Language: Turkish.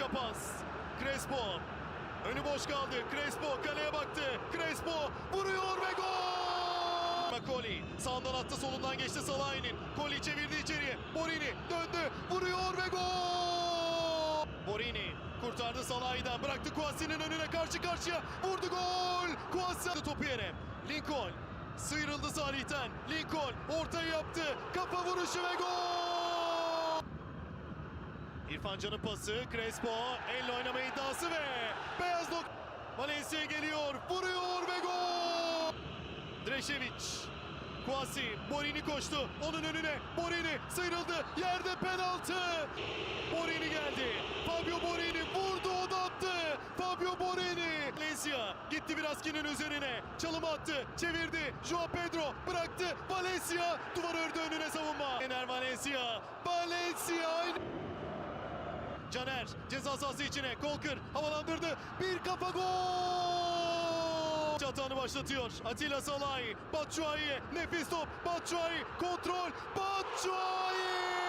Arka pas. Crespo. Önü boş kaldı. Crespo kaleye baktı. Crespo vuruyor ve gol! Koli sağdan attı, solundan geçti Salah'ın. Koli çevirdi içeriye. Borini döndü. Vuruyor ve gol! Borini kurtardı Salah'dan. Bıraktı Kouassi'nin önüne, karşı karşıya. Vurdu, gol! Kouassi topu yere. Lincoln sıyrıldı Salih'ten. Lincoln ortayı yaptı. Kafa vuruşu ve gol! İrfan Can'ın pası. Crespo elle oynama iddiası ve beyaz Valencia geliyor. Vuruyor ve gol! Dreşević. Kouassi. Borini koştu. Onun önüne. Borini sıyrıldı. Yerde penaltı. Borini geldi. Fabio Borini vurdu, o da attı. Fabio Borini. Valencia gitti Viraski'nin üzerine. Çalım attı. Çevirdi. Joao Pedro bıraktı. Valencia duvar ördü, önüne savunma. Ener Valencia. Valencia. Caner ceza sahası içine. Kolkır havalandırdı. Bir kafa, gol! Çatağını başlatıyor. Atilla Salah'ı. Batshuayi. Nefis top. Batshuayi. Kontrol. Batshuayi!